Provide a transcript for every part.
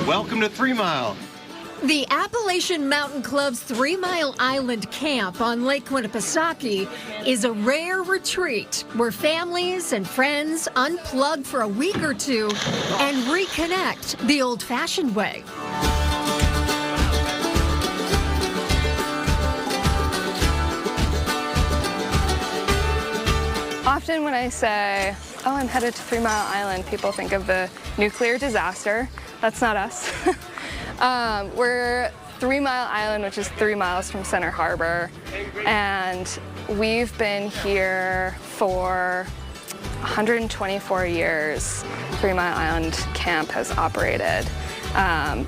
Welcome to 3 Mile. The Appalachian Mountain Club's 3 Mile Island Camp on Lake Winnipesaukee is a rare retreat where families and friends unplug for a week or two and reconnect the old-fashioned way. Often when I say, oh, I'm headed to 3 Mile Island, people think of the nuclear disaster. That's not us. We're 3 Mile Island, which is 3 miles from Center Harbor, and we've been here for 124 years. 3 Mile Island Camp has operated.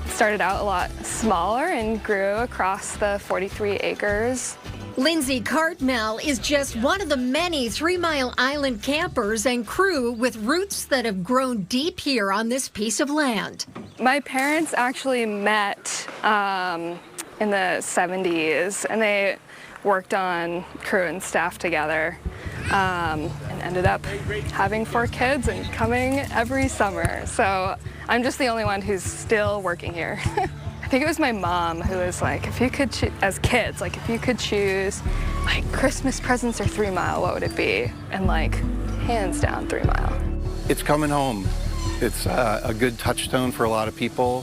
Started out a lot smaller and grew across the 43 acres. Lindsay Cartmel is just one of the many 3 Mile Island campers and crew with roots that have grown deep here on this piece of land. My parents actually met in the 70s, and they worked on crew and staff together and ended up having 4 kids and coming every summer. So I'm just the only one who's still working here. I think it was my mom who was like, if you could, as kids, like if you could choose like Christmas presents or 3 Mile, what would it be? And like, hands down, 3 Mile. It's coming home. It's a good touchstone for a lot of people.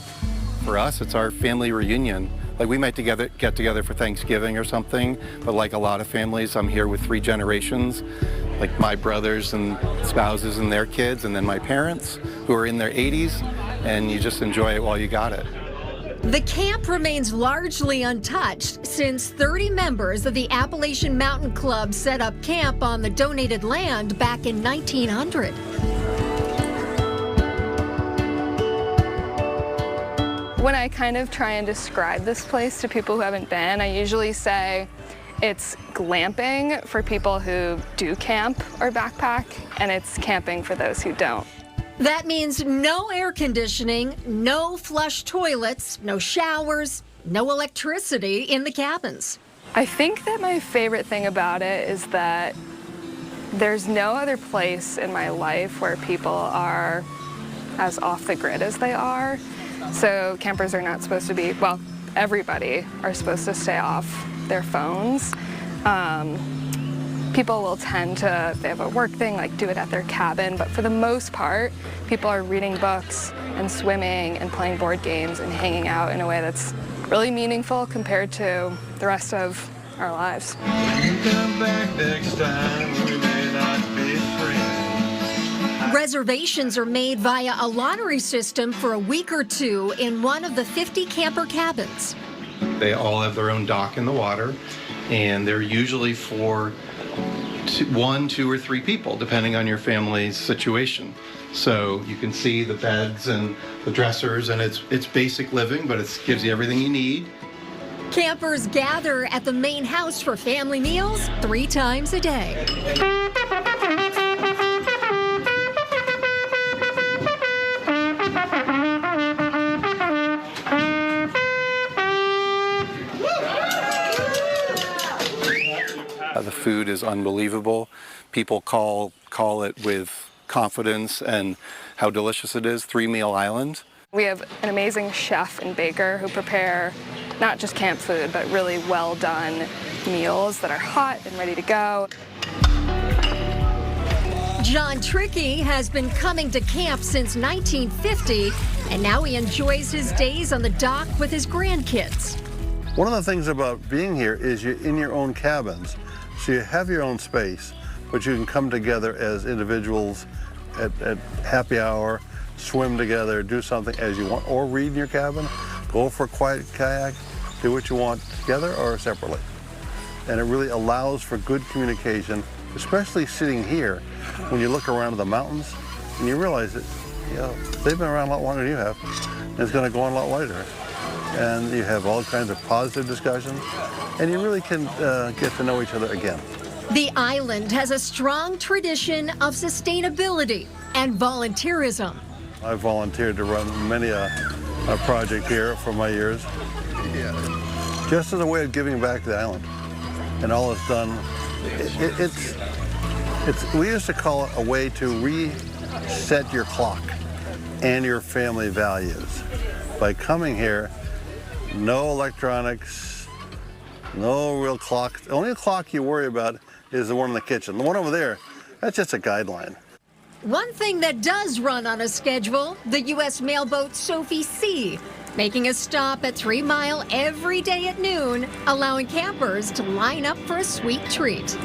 For us, it's our family reunion. Like we might get together for Thanksgiving or something, but like a lot of families, I'm here with 3 generations, like my brothers and spouses and their kids, and then my parents who are in their 80s, and you just enjoy it while you got it. The camp remains largely untouched since 30 members of the Appalachian Mountain Club set up camp on the donated land back in 1900. When I kind of try and describe this place to people who haven't been, I usually say it's glamping for people who do camp or backpack, and it's camping for those who don't. That means no air conditioning, no flush toilets, no showers, no electricity in the cabins. I think that my favorite thing about it is that there's no other place in my life where people are as off the grid as they are. So campers are not supposed to be, well, everybody are supposed to stay off their phones. People will tend to, if they have a work thing, like do it at their cabin, but for the most part, people are reading books and swimming and playing board games and hanging out in a way that's really meaningful compared to the rest of our lives. When you come back next time, we may not be friends. Reservations are made via a lottery system for a week or two in one of the 50 camper cabins. They all have their own dock in the water, and they're usually for 1, 2, or 3 people, depending on your family's situation. So you can see the beds and the dressers, and it's basic living, but it gives you everything you need. Campers gather at the main house for family meals 3 times a day. The food is unbelievable. People call it with confidence and how delicious it is, 3 Mile Island. We have an amazing chef and baker who prepare not just camp food, but really well done meals that are hot and ready to go. John Trickey has been coming to camp since 1950, and now he enjoys his days on the dock with his grandkids. One of the things about being here is you're in your own cabins, so you have your own space, but you can come together as individuals at happy hour, swim together, do something as you want, or read in your cabin, go for a quiet kayak, do what you want together or separately. And it really allows for good communication, especially sitting here when you look around at the mountains and you realize that, you know, they've been around a lot longer than you have, and it's going to go on a lot later. And you have all kinds of positive discussions, and you really can get to know each other again. The island has a strong tradition of sustainability and volunteerism. I've volunteered to run many a project here for my years, just as a way of giving back to the island. and all it's done, we used to call it a way to reset your clock and your family values. By coming here, no electronics, no real clock. The only clock you worry about is the one in the kitchen. The one over there, that's just a guideline. One thing that does run on a schedule, the U.S. mailboat Sophie C, making a stop at 3 Mile every day at noon, allowing campers to line up for a sweet treat.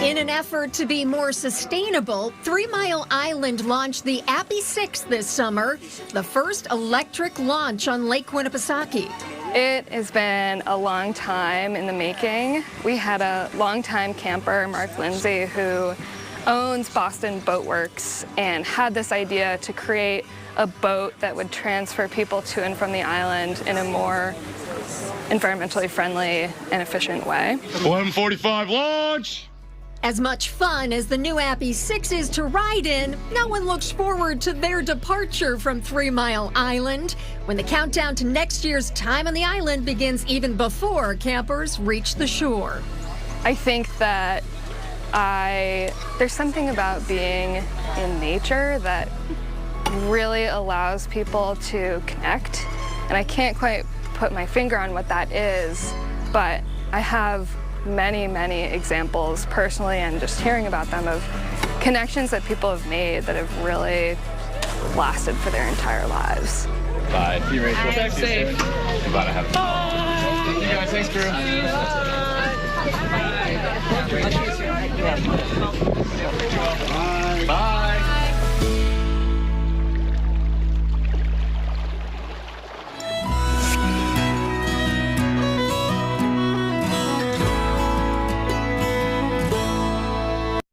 In an effort to be more sustainable, 3 Mile Island launched the Appy 6 this summer, the first electric launch on Lake Winnipesaukee. It has been a long time in the making. We had a longtime camper, Mark Lindsay, who owns Boston Boat Works, and had this idea to create a boat that would transfer people to and from the island in a more environmentally friendly and efficient way. 11:45 launch! As much fun as the new Appy 6 is to ride in, no one looks forward to their departure from 3 Mile Island, when the countdown to next year's time on the island begins even before campers reach the shore. I think that there's something about being in nature that really allows people to connect, and I can't quite put my finger on what that is, but I have many, many examples personally and just hearing about them of connections that people have made that have really lasted for their entire lives. Bye. See you, Rachel. Drive safe. I'm about to have fun. You guys, thanks, crew. Bye.